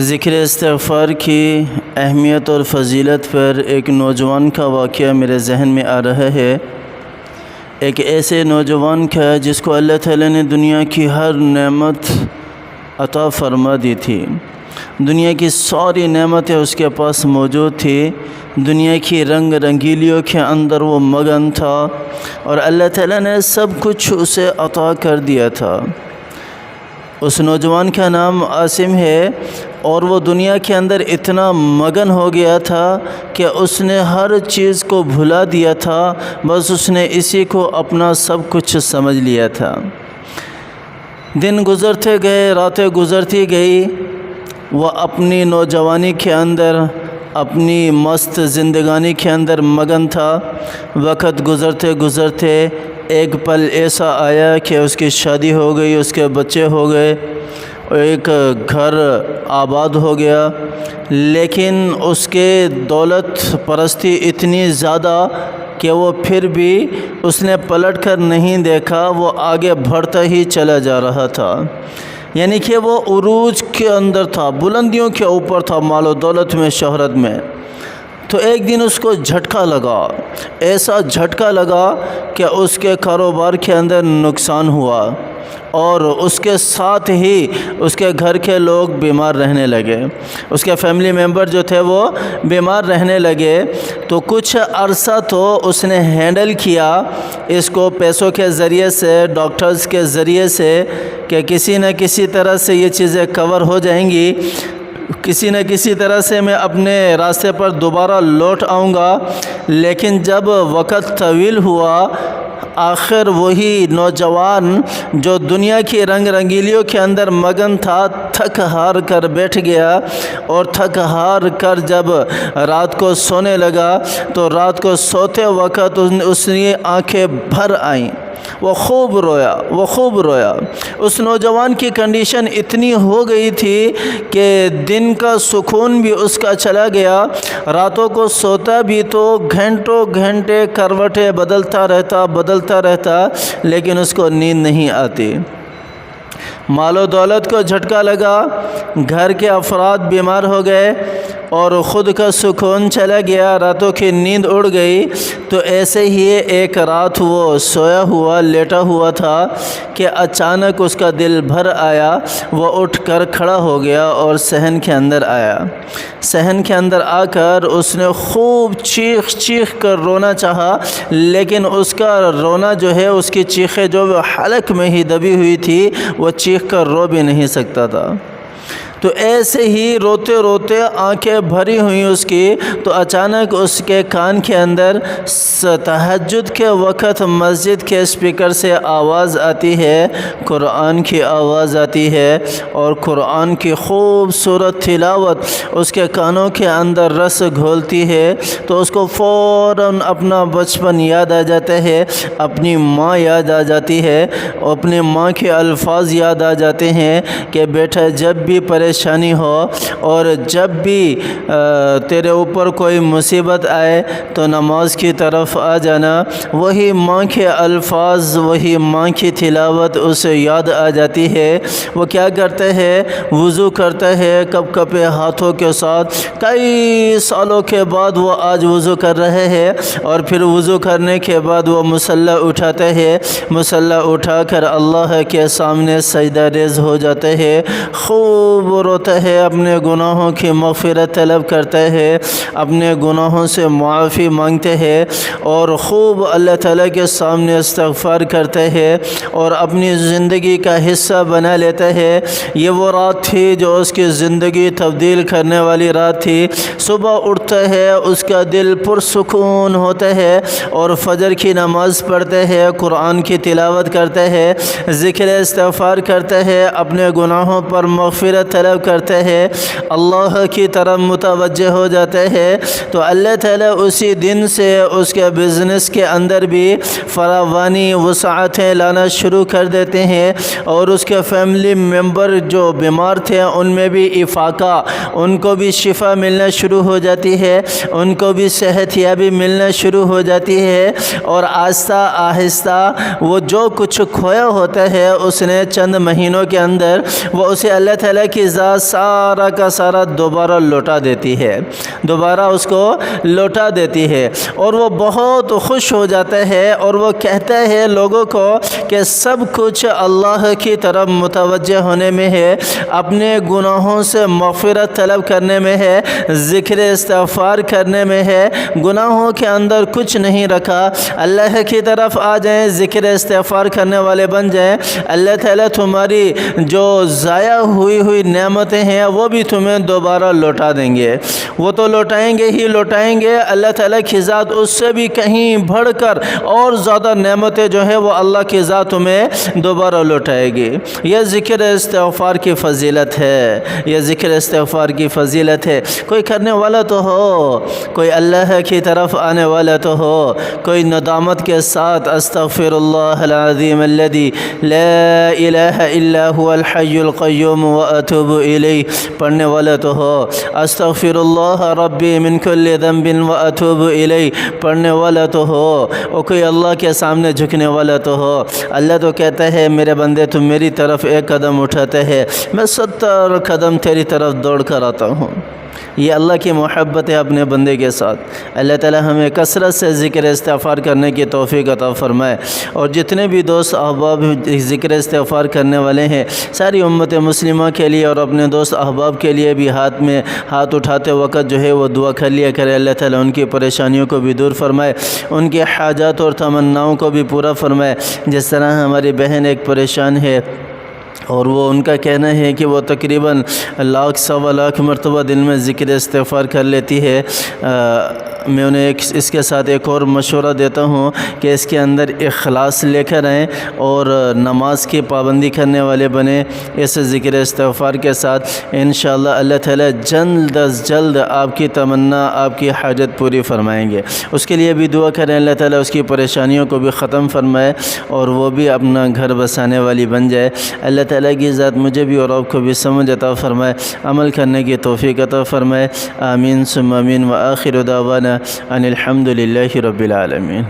ذکر استغفار کی اہمیت اور فضیلت پر ایک نوجوان کا واقعہ میرے ذہن میں آ رہا ہے۔ ایک ایسے نوجوان کا جس کو اللہ تعالیٰ نے دنیا کی ہر نعمت عطا فرما دی تھی، دنیا کی ساری نعمتیں اس کے پاس موجود تھی، دنیا کی رنگ رنگیلیوں کے اندر وہ مگن تھا اور اللہ تعالیٰ نے سب کچھ اسے عطا کر دیا تھا۔ اس نوجوان کا نام عاصم ہے اور وہ دنیا کے اندر اتنا مگن ہو گیا تھا کہ اس نے ہر چیز کو بھلا دیا تھا، بس اس نے اسی کو اپنا سب کچھ سمجھ لیا تھا۔ دن گزرتے گئے، راتیں گزرتی گئی، وہ اپنی نوجوانی کے اندر، اپنی مست زندگانی کے اندر مگن تھا۔ وقت گزرتے گزرتے ایک پل ایسا آیا کہ اس کی شادی ہو گئی، اس کے بچے ہو گئے، ایک گھر آباد ہو گیا، لیکن اس کے دولت پرستی اتنی زیادہ کہ وہ پھر بھی اس نے پلٹ کر نہیں دیکھا، وہ آگے بڑھتا ہی چلا جا رہا تھا۔ یعنی کہ وہ عروج کے اندر تھا، بلندیوں کے اوپر تھا، مال و دولت میں، شہرت میں۔ تو ایک دن اس کو جھٹکا لگا، ایسا جھٹکا لگا کہ اس کے کاروبار کے اندر نقصان ہوا اور اس کے ساتھ ہی اس کے گھر کے لوگ بیمار رہنے لگے، اس کے فیملی ممبر جو تھے وہ بیمار رہنے لگے۔ تو کچھ عرصہ تو اس نے ہینڈل کیا اس کو پیسوں کے ذریعے سے، ڈاکٹرز کے ذریعے سے، کہ کسی نہ کسی طرح سے یہ چیزیں کور ہو جائیں گی، کسی نہ کسی طرح سے میں اپنے راستے پر دوبارہ لوٹ آؤں گا۔ لیکن جب وقت طویل ہوا، آخر وہی نوجوان جو دنیا کی رنگ رنگیلیوں کے اندر مگن تھا، تھک ہار کر بیٹھ گیا، اور تھک ہار کر جب رات کو سونے لگا تو رات کو سوتے وقت اس کی آنکھیں بھر آئیں، وہ خوب رویا۔ اس نوجوان کی کنڈیشن اتنی ہو گئی تھی کہ دن کا سکون بھی اس کا چلا گیا، راتوں کو سوتا بھی تو گھنٹوں گھنٹے کروٹیں بدلتا رہتا، لیکن اس کو نیند نہیں آتی۔ مال و دولت کو جھٹکا لگا، گھر کے افراد بیمار ہو گئے اور خود کا سکون چلا گیا، راتوں کی نیند اڑ گئی۔ تو ایسے ہی ایک رات وہ سویا ہوا، لیٹا ہوا تھا کہ اچانک اس کا دل بھر آیا، وہ اٹھ کر کھڑا ہو گیا اور صحن کے اندر آیا۔ صحن کے اندر آ کر اس نے خوب چیخ کر رونا چاہا، لیکن اس کا رونا جو ہے، اس کی چیخیں جو حلق میں ہی دبی ہوئی تھی، وہ چیخ کر رو بھی نہیں سکتا تھا۔ تو ایسے ہی روتے روتے آنکھیں بھری ہوئیں اس کی، تو اچانک اس کے کان کے اندر تہجد کے وقت مسجد کے اسپیکر سے آواز آتی ہے، قرآن کی آواز آتی ہے، اور قرآن کی خوبصورت تلاوت اس کے کانوں کے اندر رس گھولتی ہے۔ تو اس کو فوراً اپنا بچپن یاد آ جاتا ہے، اپنی ماں یاد آ جاتی ہے، اپنی ماں کے الفاظ یاد آ جاتے ہیں کہ بیٹا جب بھی پریشانی ہو اور جب بھی تیرے اوپر کوئی مصیبت آئے تو نماز کی طرف آ جانا۔ وہی ماں کے الفاظ، وہی ماں کی تلاوت اسے یاد آ جاتی ہے۔ وہ کیا کرتا ہے؟ وضو کرتا ہے کپ کپے ہاتھوں کے ساتھ، کئی سالوں کے بعد وہ آج وضو کر رہے ہیں، اور پھر وضو کرنے کے بعد وہ مصلی اٹھاتا ہے، مصلی اٹھا کر اللہ کے سامنے سجدہ ریز ہو جاتا ہے، خوب روتا ہے، اپنے گناہوں کی مغفرت طلب کرتا ہے، اپنے گناہوں سے معافی مانگتے ہیں، اور خوب اللہ تعالیٰ کے سامنے استغفار کرتا ہے اور اپنی زندگی کا حصہ بنا لیتا ہے۔ یہ وہ رات تھی جو اس کی زندگی تبدیل کرنے والی رات تھی۔ صبح اٹھتا ہے، اس کا دل پرسکون ہوتا ہے اور فجر کی نماز پڑھتا ہے، قرآن کی تلاوت کرتا ہے، ذکر استغفار کرتا ہے، اپنے گناہوں پر مغفرت طلب کرتا ہے، اللہ کی طرف متوجہ ہو جاتا ہے۔ تو اللہ تعالیٰ اسی دن سے اس کے بزنس کے اندر بھی فراوانی، وسعتیں لانا شروع کر دیتے ہیں، اور اس کے فیملی ممبر جو بیمار تھے ان میں بھی افاقہ، ان کو بھی شفا ملنا شروع ہو جاتی ہے، ان کو بھی صحت یابی ملنا شروع ہو جاتی ہے، اور آہستہ آہستہ وہ جو کچھ کھویا ہوتا ہے اس نے چند مہینوں کے اندر وہ اسے اللہ تعالیٰ کی فضا سارا کا سارا دوبارہ لوٹا دیتی ہے، دوبارہ اس کو لوٹا دیتی ہے، اور وہ بہت خوش ہو جاتا ہے اور وہ کہتا ہے لوگوں کو کہ سب کچھ اللہ کی طرف متوجہ ہونے میں ہے، اپنے گناہوں سے مغفرت طلب کرنے میں ہے، ذکر استغفار کرنے میں ہے، گناہوں کے اندر کچھ نہیں رکھا، اللہ کی طرف آ جائیں، ذکر استغفار کرنے والے بن جائیں، اللہ تعالیٰ تمہاری جو ضائع ہوئی نعمتیں ہیں وہ بھی تمہیں دوبارہ لوٹا دیں گے، وہ تو لوٹائیں گے ہی لوٹائیں گے، اللہ تعالیٰ کی ذات اس سے بھی کہیں بڑھ کر اور زیادہ نعمتیں جو ہے وہ اللہ کی ذات تمہیں دوبارہ لوٹائے گی۔ یہ ذکر استغفار کی فضیلت ہے، یہ ذکر استغفار کی فضیلت ہے۔ کوئی کرنے والا تو ہو، کوئی اللہ کی طرف آنے والا تو ہو، کوئی ندامت کے ساتھ استغفر اللہ العظیم الذی لا الہ الا هو الحی القیوم واتوب الیہ پڑھنے والا تو ہو، استغفر اللہ ربی من کل ذنب واتوب الیہ پڑھنے والا تو ہو، اور کوئی اللہ کے سامنے جھکنے والا تو ہو۔ اللہ تو کہتا ہے میرے بندے تم میری طرف ایک قدم اٹھاتے ہیں، میں 70 قدم تیری طرف دوڑ کر آتا ہوں۔ یہ اللہ کی محبت ہے اپنے بندے کے ساتھ۔ اللہ تعالی ہمیں کثرت سے ذکر استغفار کرنے کی توفیق عطا فرمائے، اور جتنے بھی دوست احباب ذکر استغفار کرنے والے ہیں ساری امت مسلمہ کے لیے اور اپنے دوست احباب کے لیے بھی ہاتھ اٹھاتے وقت جو ہے وہ دعا کر لیا کرے، اللہ تعالی ان کی پریشانیوں کو بھی دور فرمائے، ان کے حاجات اور تمناؤں کو بھی پورا فرمائے۔ جس طرح ہماری بہن ایک پریشان ہے اور وہ ان کا کہنا ہے کہ وہ تقریباً 1,00,000 سوا لاکھ مرتبہ دن میں ذکر استغفار کر لیتی ہے، میں انہیں اس کے ساتھ ایک اور مشورہ دیتا ہوں کہ اس کے اندر اخلاص لے کر آئیں اور نماز کی پابندی کرنے والے بنیں اس ذکر استغفار کے ساتھ۔ انشاءاللہ اللہ تعالیٰ جلد از جلد آپ کی تمنا، آپ کی حاجت پوری فرمائیں گے۔ اس کے لیے بھی دعا کریں، اللہ تعالیٰ اس کی پریشانیوں کو بھی ختم فرمائے اور وہ بھی اپنا گھر بسانے والی بن جائے۔ اللہ تعالیٰ کی ذات مجھے بھی اور آپ کو بھی سمجھ عطا فرمائے، عمل کرنے کی توفیق عطا فرمائے۔ آمین ثم آمین، وآخر دعوانا ان الحمد للہ رب العالمین۔